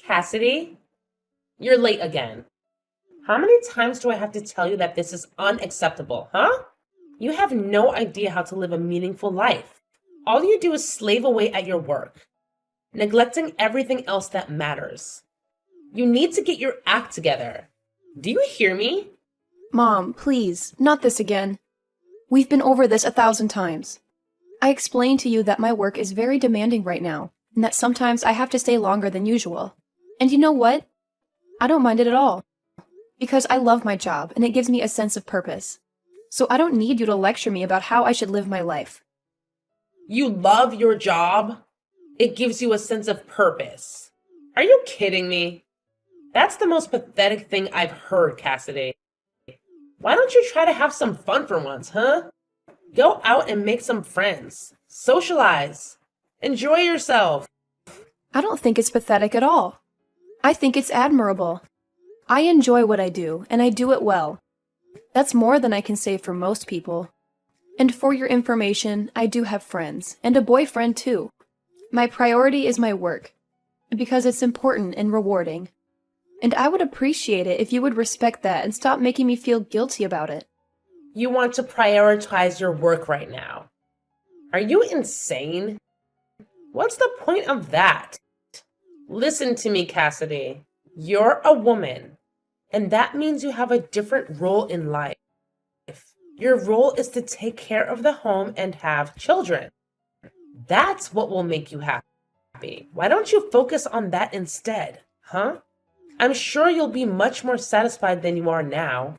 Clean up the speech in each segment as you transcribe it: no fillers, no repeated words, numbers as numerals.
Cassidy, you're late again. How many times do I have to tell you that this is unacceptable, huh? You have no idea how to live a meaningful life. All you do is slave away at your work, neglecting everything else that matters. You need to get your act together. Do you hear me? Mom, please, not this again. We've been over this 1,000 times. I explained to you that my work is very demanding right now, and that sometimes I have to stay longer than usual. And you know what? I don't mind it at all. Because I love my job, and it gives me a sense of purpose. So I don't need you to lecture me about how I should live my life. You love your job? It gives you a sense of purpose. Are you kidding me? That's the most pathetic thing I've heard, Cassidy. Why don't you try to have some fun for once, huh? Go out and make some friends. Socialize. Enjoy yourself. I don't think it's pathetic at all. I think it's admirable. I enjoy what I do, and I do it well. That's more than I can say for most people. And for your information, I do have friends, and a boyfriend too. My priority is my work, because it's important and rewarding. And I would appreciate it if you would respect that and stop making me feel guilty about it. You want to prioritize your work right now. Are you insane? What's the point of that? Listen to me, Cassidy. You're a woman, and that means you have a different role in life. Your role is to take care of the home and have children. That's what will make you happy. Why don't you focus on that instead, huh? I'm sure you'll be much more satisfied than you are now.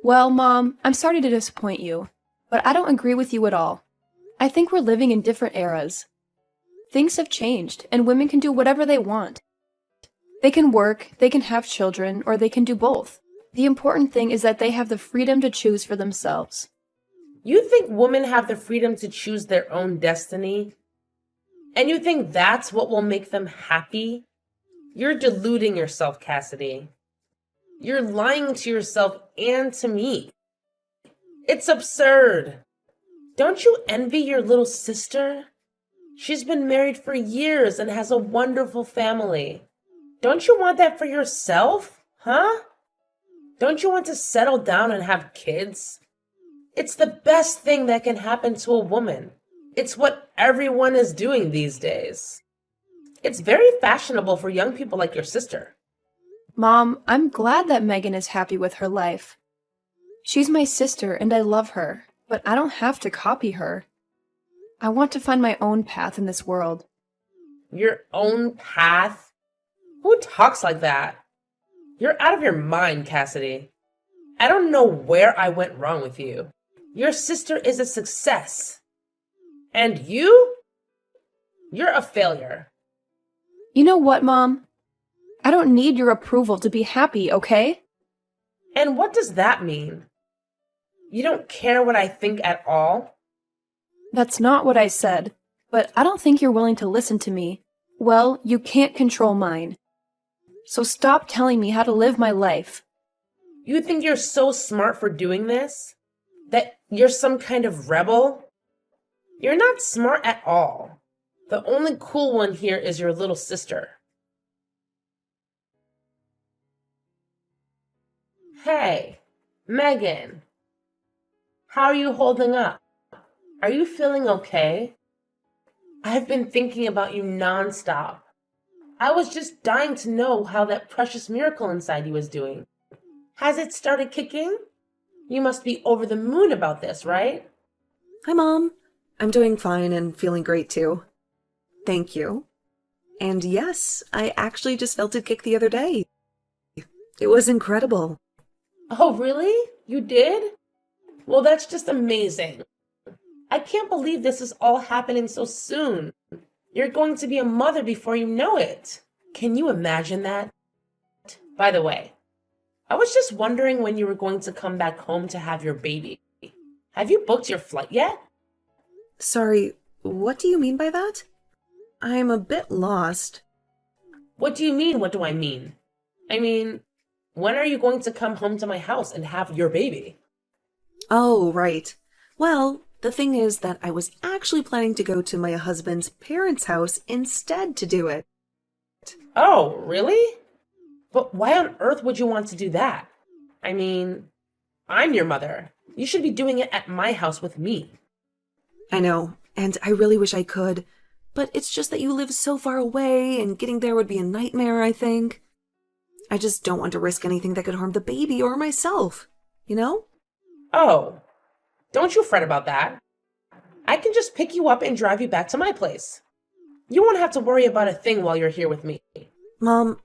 Well, Mom, I'm sorry to disappoint you, but I don't agree with you at all. I think we're living in different eras. Things have changed, and women can do whatever they want. They can work, they can have children, or they can do both. The important thing is that they have the freedom to choose for themselves. You think women have the freedom to choose their own destiny? And you think that's what will make them happy? You're deluding yourself, Cassidy. You're lying to yourself and to me. It's absurd. Don't you envy your little sister? She's been married for years and has a wonderful family. Don't you want that for yourself, huh? Don't you want to settle down and have kids? It's the best thing that can happen to a woman. It's what everyone is doing these days. It's very fashionable for young people like your sister. Mom, I'm glad that Megan is happy with her life. She's my sister and I love her, but I don't have to copy her. I want to find my own path in this world. Your own path? Who talks like that? You're out of your mind, Cassidy. I don't know where I went wrong with you. Your sister is a success. And you? You're a failure. You know what, Mom? I don't need your approval to be happy, okay? And what does that mean? You don't care what I think at all? That's not what I said, but I don't think you're willing to listen to me. Well, you can't control mine. So stop telling me how to live my life. You think you're so smart for doing this? That you're some kind of rebel? You're not smart at all. The only cool one here is your little sister. Hey, Megan. How are you holding up? Are you feeling okay? I've been thinking about you nonstop. I was just dying to know how that precious miracle inside you is doing. Has it started kicking? You must be over the moon about this, right? Hi, Mom. I'm doing fine and feeling great too. Thank you. And yes, I actually just felt it kick the other day. It was incredible. Oh, really? You did? Well, that's just amazing. I can't believe this is all happening so soon. You're going to be a mother before you know it. Can you imagine that? By the way, I was just wondering when you were going to come back home to have your baby. Have you booked your flight yet? Sorry, what do you mean by that? I'm a bit lost. What do you mean, what do I mean? I mean, when are you going to come home to my house and have your baby? Oh, right. Well, the thing is that I was actually planning to go to my husband's parents' house instead to do it. Oh, really? But why on earth would you want to do that? I mean, I'm your mother. You should be doing it at my house with me. I know, and I really wish I could, but it's just that you live so far away, and getting there would be a nightmare, I think. I just don't want to risk anything that could harm the baby or myself, you know? Oh, don't you fret about that. I can just pick you up and drive you back to my place. You won't have to worry about a thing while you're here with me. Mom,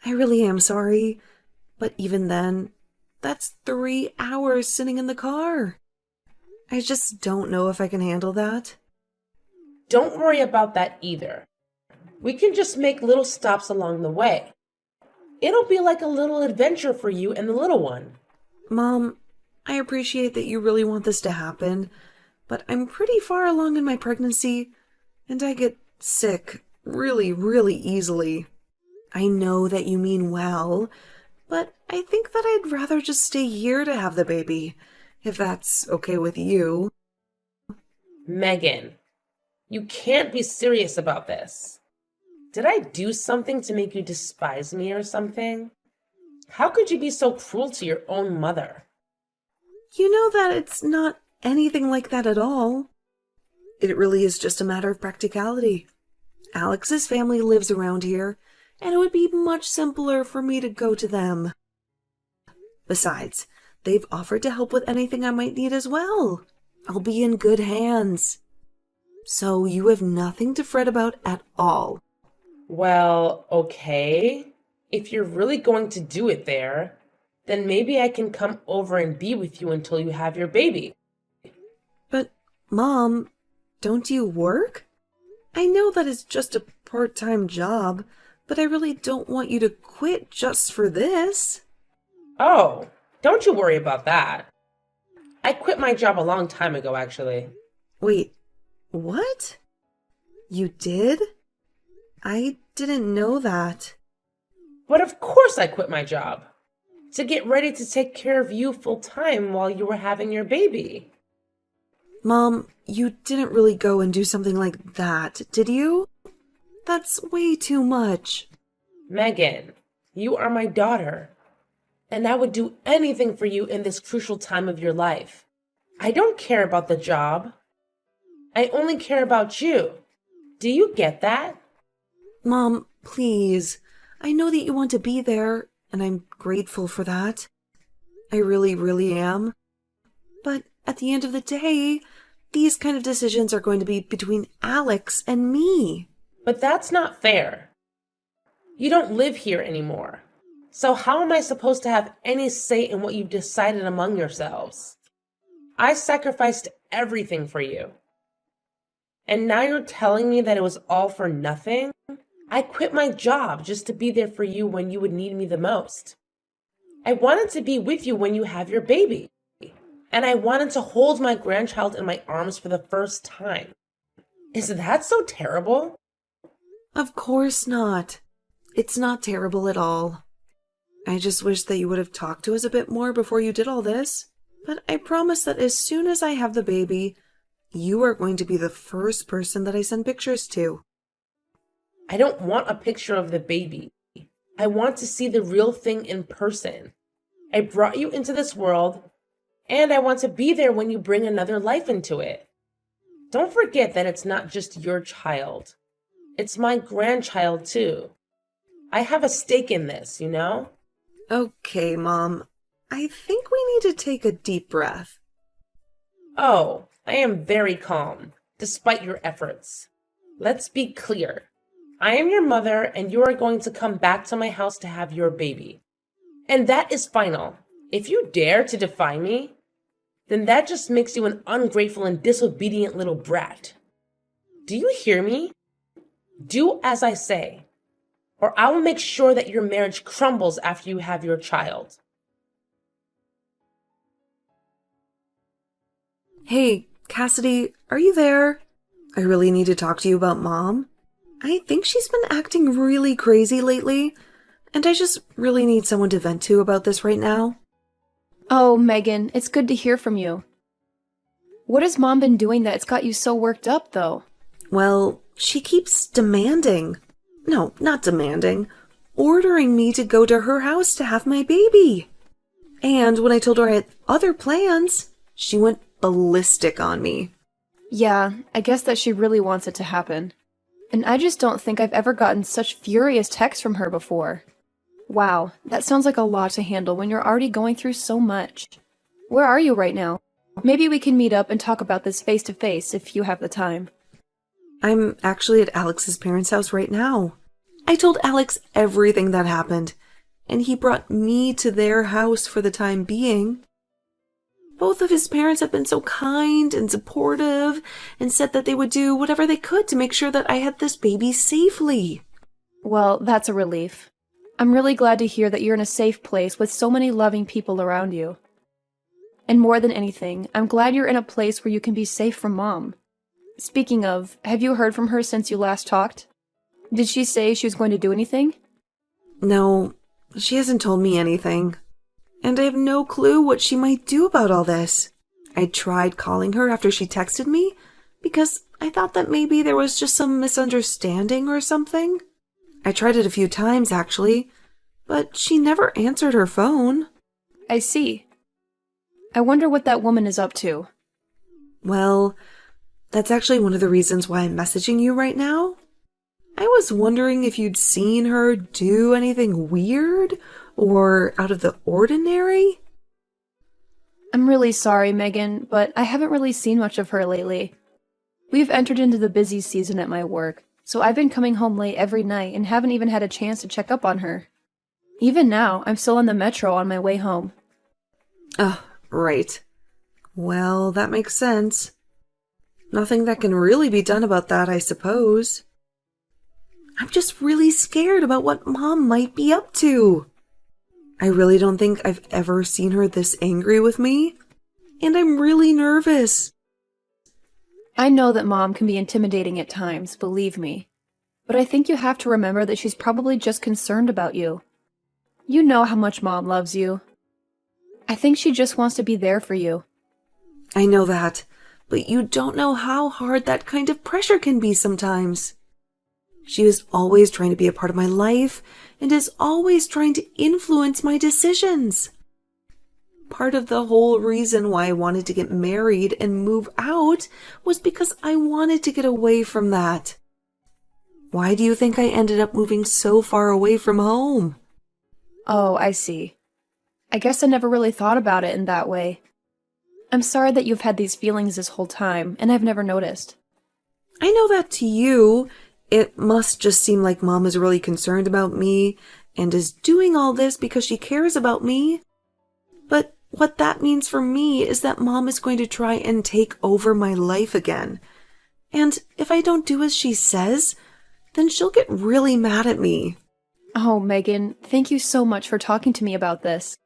I really am sorry, but even then, that's 3 hours sitting in the car. I just don't know if I can handle that. Don't worry about that either. We can just make little stops along the way. It'll be like a little adventure for you and the little one. Mom, I appreciate that you really want this to happen, but I'm pretty far along in my pregnancy, and I get sick really, really easily. I know that you mean well, but I think that I'd rather just stay here to have the baby, if that's okay with you. Megan, you can't be serious about this. Did I do something to make you despise me or something? How could you be so cruel to your own mother? You know that it's not anything like that at all. It really is just a matter of practicality. Alex's family lives around here, and it would be much simpler for me to go to them. Besides, they've offered to help with anything I might need as well. I'll be in good hands. So you have nothing to fret about at all. Well, okay. If you're really going to do it there, then maybe I can come over and be with you until you have your baby. But, Mom, don't you work? I know that it's just a part-time job, but I really don't want you to quit just for this. Oh, don't you worry about that. I quit my job a long time ago, actually. Wait, what? You did? I didn't know that. But of course I quit my job. To get ready to take care of you full time while you were having your baby. Mom, you didn't really go and do something like that, did you? That's way too much. Megan, you are my daughter, and I would do anything for you in this crucial time of your life. I don't care about the job. I only care about you. Do you get that? Mom, please. I know that you want to be there, and I'm grateful for that. I really, really am. But at the end of the day, these kind of decisions are going to be between Alex and me. But that's not fair. You don't live here anymore. So how am I supposed to have any say in what you've decided among yourselves? I sacrificed everything for you. And now you're telling me that it was all for nothing? I quit my job just to be there for you when you would need me the most. I wanted to be with you when you have your baby. And I wanted to hold my grandchild in my arms for the first time. Is that so terrible? Of course not. It's not terrible at all. I just wish that you would have talked to us a bit more before you did all this. But I promise that as soon as I have the baby, you are going to be the first person that I send pictures to. I don't want a picture of the baby. I want to see the real thing in person. I brought you into this world, and I want to be there when you bring another life into it. Don't forget that it's not just your child. It's my grandchild, too. I have a stake in this, you know? Okay, Mom. I think we need to take a deep breath. Oh, I am very calm, despite your efforts. Let's be clear. I am your mother, and you are going to come back to my house to have your baby. And that is final. If you dare to defy me, then that just makes you an ungrateful and disobedient little brat. Do you hear me? Do as I say, or I will make sure that your marriage crumbles after you have your child. Hey, Cassidy, are you there? I really need to talk to you about Mom. I think she's been acting really crazy lately, and I just really need someone to vent to about this right now. Oh, Megan, it's good to hear from you. What has Mom been doing that it's got you so worked up, though? Well, she keeps demanding. No, not demanding. Ordering me to go to her house to have my baby. And when I told her I had other plans, she went ballistic on me. Yeah, I guess that she really wants it to happen. And I just don't think I've ever gotten such furious texts from her before. Wow, that sounds like a lot to handle when you're already going through so much. Where are you right now? Maybe we can meet up and talk about this face to face if you have the time. I'm actually at Alex's parents' house right now. I told Alex everything that happened, and he brought me to their house for the time being. Both of his parents have been so kind and supportive and said that they would do whatever they could to make sure that I had this baby safely. Well, that's a relief. I'm really glad to hear that you're in a safe place with so many loving people around you. And more than anything, I'm glad you're in a place where you can be safe from Mom. Speaking of, have you heard from her since you last talked? Did she say she was going to do anything? No, she hasn't told me anything. And I have no clue what she might do about all this. I tried calling her after she texted me because I thought that maybe there was just some misunderstanding or something. I tried it a few times, actually, but she never answered her phone. I see. I wonder what that woman is up to. Well, that's actually one of the reasons why I'm messaging you right now. I was wondering if you'd seen her do anything weird or out of the ordinary? I'm really sorry, Megan, but I haven't really seen much of her lately. We've entered into the busy season at my work, so I've been coming home late every night and haven't even had a chance to check up on her. Even now, I'm still on the metro on my way home. Oh, right. Well, that makes sense. Nothing that can really be done about that, I suppose. I'm just really scared about what Mom might be up to. I really don't think I've ever seen her this angry with me, and I'm really nervous. I know that Mom can be intimidating at times, believe me. But I think you have to remember that she's probably just concerned about you. You know how much Mom loves you. I think she just wants to be there for you. I know that, but you don't know how hard that kind of pressure can be sometimes. She was always trying to be a part of my life and is always trying to influence my decisions. Part of the whole reason why I wanted to get married and move out was because I wanted to get away from that. Why do you think I ended up moving so far away from home? Oh, I see. I guess I never really thought about it in that way. I'm sorry that you've had these feelings this whole time, and I've never noticed. I know that to you, it must just seem like Mom is really concerned about me and is doing all this because she cares about me. But what that means for me is that Mom is going to try and take over my life again. And if I don't do as she says, then she'll get really mad at me. Oh, Megan, thank you so much for talking to me about this.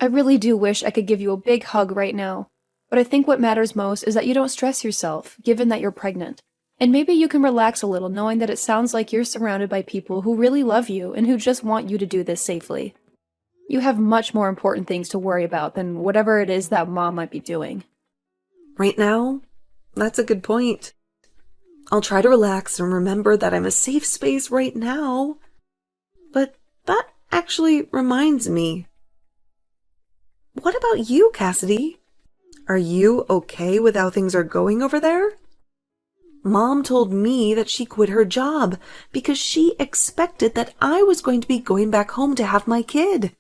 I really do wish I could give you a big hug right now, but I think what matters most is that you don't stress yourself, given that you're pregnant. And maybe you can relax a little knowing that it sounds like you're surrounded by people who really love you and who just want you to do this safely. You have much more important things to worry about than whatever it is that Mom might be doing. Right now, that's a good point. I'll try to relax and remember that I'm a safe space right now. But that actually reminds me. What about you, Cassidy? Are you okay with how things are going over there? Mom told me that she quit her job because she expected that I was going to be going back home to have my kid.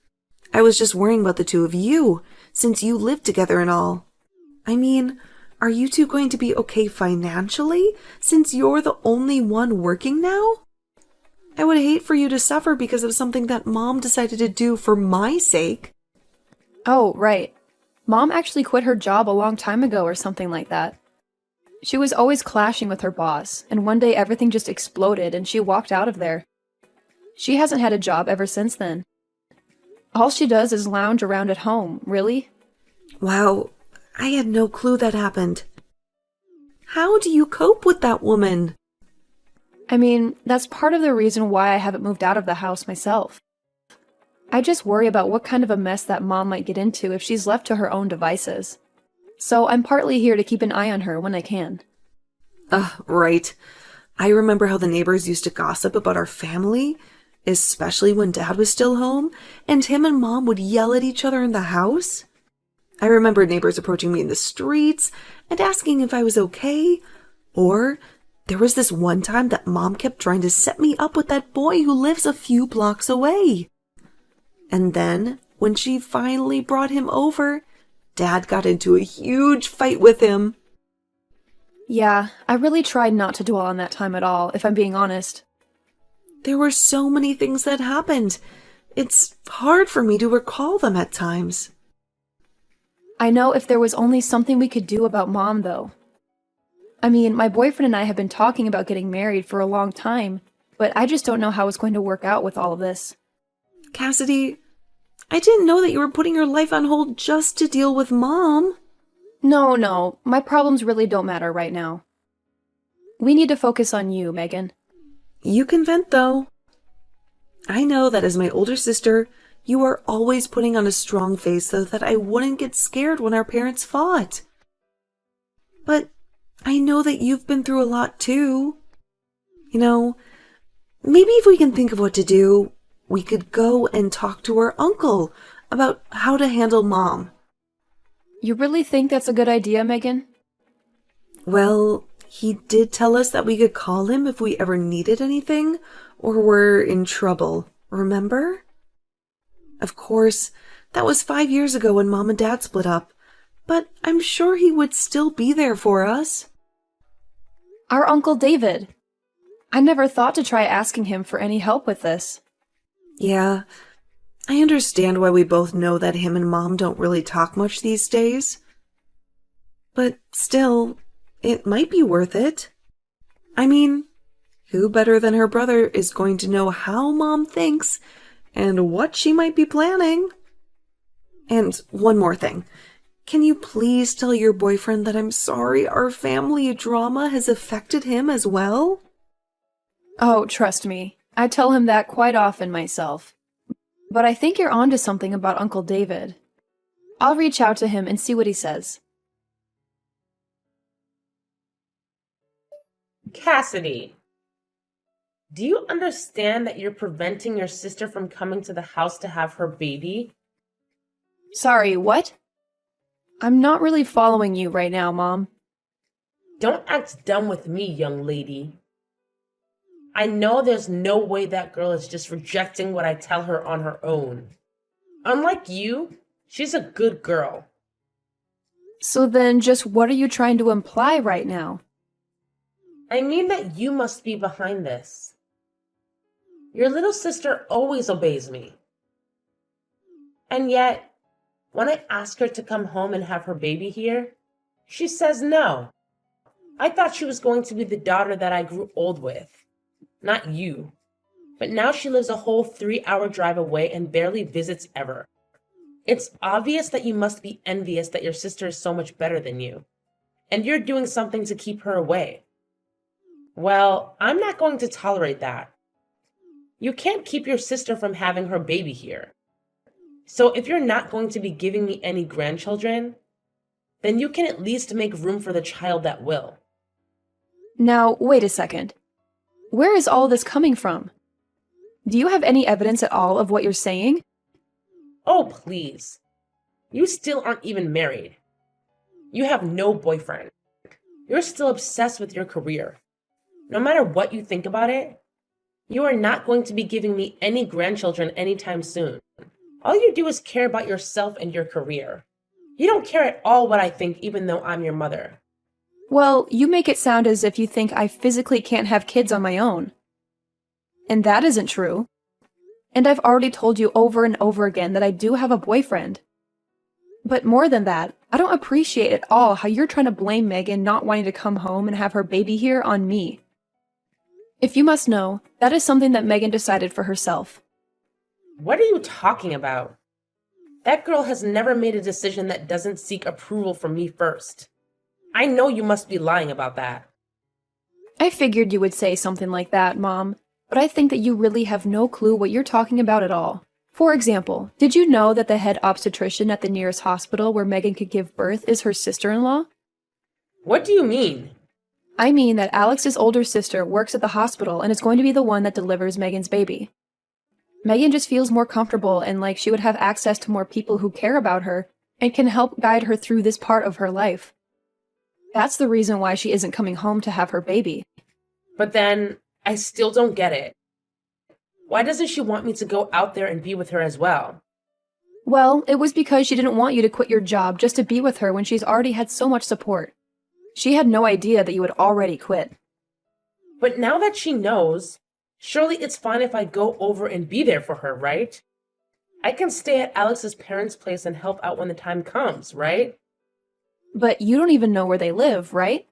I was just worrying about the two of you, since you live together and all. I mean, are you two going to be okay financially, since you're the only one working now? I would hate for you to suffer because of something that Mom decided to do for my sake. Oh, right. Mom actually quit her job a long time ago or something like that. She was always clashing with her boss, and one day everything just exploded and she walked out of there. She hasn't had a job ever since then. All she does is lounge around at home, really? Wow, I had no clue that happened. How do you cope with that woman? I mean, that's part of the reason why I haven't moved out of the house myself. I just worry about what kind of a mess that Mom might get into if she's left to her own devices. So I'm partly here to keep an eye on her when I can. Right. I remember how the neighbors used to gossip about our family, especially when Dad was still home, and him and Mom would yell at each other in the house. I remember neighbors approaching me in the streets and asking if I was okay. Or there was this one time that Mom kept trying to set me up with that boy who lives a few blocks away. And then, when she finally brought him over, Dad got into a huge fight with him. Yeah, I really tried not to dwell on that time at all, if I'm being honest. There were so many things that happened. It's hard for me to recall them at times. I know if there was only something we could do about Mom, though. I mean, my boyfriend and I have been talking about getting married for a long time, but I just don't know how it's going to work out with all of this. Cassidy, I didn't know that you were putting your life on hold just to deal with Mom. No, my problems really don't matter right now. We need to focus on you, Megan. You can vent, though. I know that as my older sister, you are always putting on a strong face so that I wouldn't get scared when our parents fought. But I know that you've been through a lot, too. You know, maybe if we can think of what to do, we could go and talk to our uncle about how to handle Mom. You really think that's a good idea, Megan? Well, he did tell us that we could call him if we ever needed anything or were in trouble, remember? Of course, that was 5 years ago when Mom and Dad split up, but I'm sure he would still be there for us. Our Uncle David. I never thought to try asking him for any help with this. Yeah, I understand why we both know that him and Mom don't really talk much these days. But still, it might be worth it. I mean, who better than her brother is going to know how Mom thinks and what she might be planning? And one more thing. Can you please tell your boyfriend that I'm sorry our family drama has affected him as well? Oh, trust me. I tell him that quite often myself. But I think you're onto something about Uncle David. I'll reach out to him and see what he says. Cassidy, do you understand that you're preventing your sister from coming to the house to have her baby? Sorry, what? I'm not really following you right now, Mom. Don't act dumb with me, young lady. I know there's no way that girl is just rejecting what I tell her on her own. Unlike you, she's a good girl. So then just what are you trying to imply right now? I mean that you must be behind this. Your little sister always obeys me. And yet, when I ask her to come home and have her baby here, she says no. I thought she was going to be the daughter that I grew old with. Not you. But now she lives a whole 3-hour drive away and barely visits ever. It's obvious that you must be envious that your sister is so much better than you. And you're doing something to keep her away. Well, I'm not going to tolerate that. You can't keep your sister from having her baby here. So if you're not going to be giving me any grandchildren, then you can at least make room for the child that will. Now, wait a second. Where is all this coming from? Do you have any evidence at all of what you're saying? Oh, please. You still aren't even married. You have no boyfriend. You're still obsessed with your career. No matter what you think about it, you are not going to be giving me any grandchildren anytime soon. All you do is care about yourself and your career. You don't care at all what I think, even though I'm your mother. Well, you make it sound as if you think I physically can't have kids on my own. And that isn't true. And I've already told you over and over again that I do have a boyfriend. But more than that, I don't appreciate at all how you're trying to blame Megan not wanting to come home and have her baby here on me. If you must know, that is something that Megan decided for herself. What are you talking about? That girl has never made a decision that doesn't seek approval from me first. I know you must be lying about that. I figured you would say something like that, Mom, but I think that you really have no clue what you're talking about at all. For example, did you know that the head obstetrician at the nearest hospital where Megan could give birth is her sister-in-law? What do you mean? I mean that Alex's older sister works at the hospital and is going to be the one that delivers Megan's baby. Megan just feels more comfortable and like she would have access to more people who care about her and can help guide her through this part of her life. That's the reason why she isn't coming home to have her baby. But then, I still don't get it. Why doesn't she want me to go out there and be with her as well? Well, it was because she didn't want you to quit your job just to be with her when she's already had so much support. She had no idea that you had already quit. But now that she knows, surely it's fine if I go over and be there for her, right? I can stay at Alex's parents' place and help out when the time comes, right? But you don't even know where they live, right?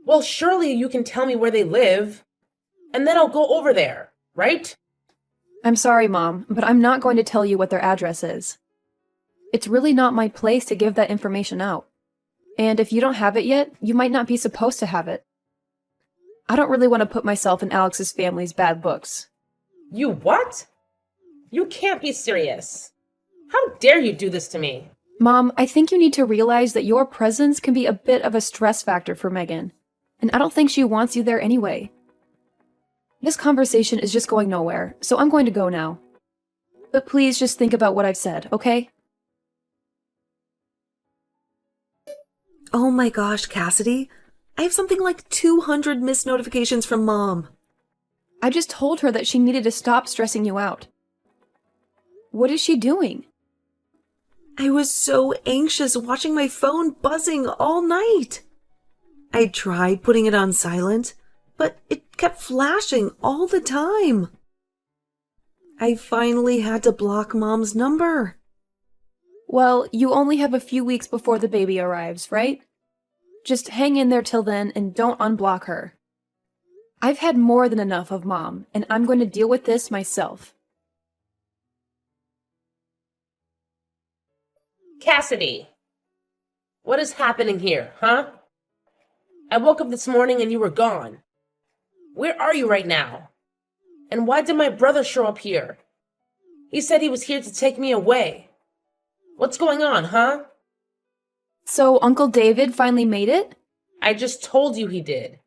Well, surely you can tell me where they live, and then I'll go over there, right? I'm sorry, Mom, but I'm not going to tell you what their address is. It's really not my place to give that information out. And if you don't have it yet, you might not be supposed to have it. I don't really want to put myself in Alex's family's bad books. You what? You can't be serious. How dare you do this to me? Mom, I think you need to realize that your presence can be a bit of a stress factor for Megan, and I don't think she wants you there anyway. This conversation is just going nowhere, so I'm going to go now. But please just think about what I've said, okay? Oh my gosh, Cassidy. I have something like 200 missed notifications from Mom. I just told her that she needed to stop stressing you out. What is she doing? I was so anxious watching my phone buzzing all night. I tried putting it on silent, but it kept flashing all the time. I finally had to block Mom's number. Well, you only have a few weeks before the baby arrives, right? Just hang in there till then and don't unblock her. I've had more than enough of Mom, and I'm going to deal with this myself. Cassidy, what is happening here, huh? I woke up this morning and you were gone. Where are you right now? And why did my brother show up here? He said he was here to take me away. What's going on, huh? So Uncle David finally made it? I just told you he did.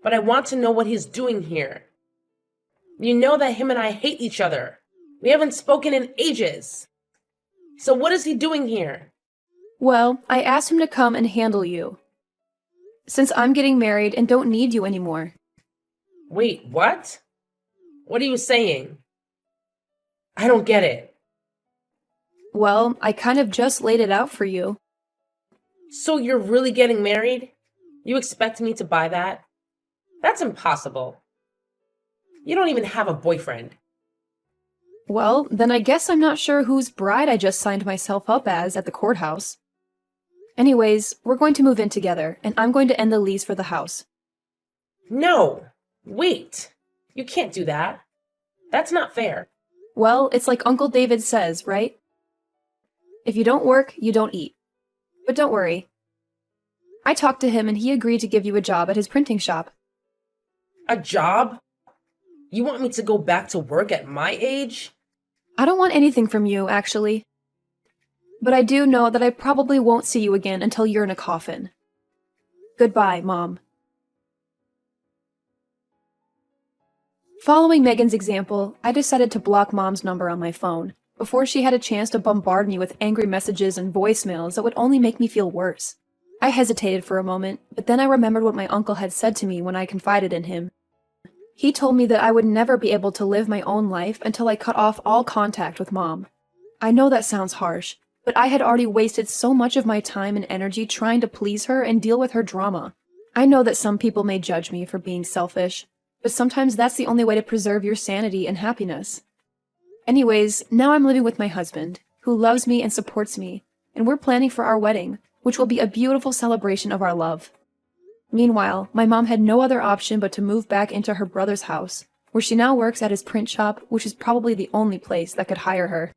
But I want to know what he's doing here. You know that him and I hate each other. We haven't spoken in ages. So what is he doing here? Well, I asked him to come and handle you. Since I'm getting married and don't need you anymore. Wait, what? What are you saying? I don't get it. Well, I kind of just laid it out for you. So you're really getting married? You expect me to buy that? That's impossible. You don't even have a boyfriend. Well, then I guess I'm not sure whose bride I just signed myself up as at the courthouse. Anyways, we're going to move in together, and I'm going to end the lease for the house. No! Wait! You can't do that. That's not fair. Well, it's like Uncle David says, right? If you don't work, you don't eat. But don't worry. I talked to him and he agreed to give you a job at his printing shop. A job? You want me to go back to work at my age? I don't want anything from you, actually. But I do know that I probably won't see you again until you're in a coffin. Goodbye, Mom. Following Megan's example, I decided to block Mom's number on my phone, before she had a chance to bombard me with angry messages and voicemails that would only make me feel worse. I hesitated for a moment, but then I remembered what my uncle had said to me when I confided in him. He told me that I would never be able to live my own life until I cut off all contact with Mom. I know that sounds harsh, but I had already wasted so much of my time and energy trying to please her and deal with her drama. I know that some people may judge me for being selfish, but sometimes that's the only way to preserve your sanity and happiness. Anyways, now I'm living with my husband, who loves me and supports me, and we're planning for our wedding, which will be a beautiful celebration of our love. Meanwhile, my mom had no other option but to move back into her brother's house, where she now works at his print shop, which is probably the only place that could hire her.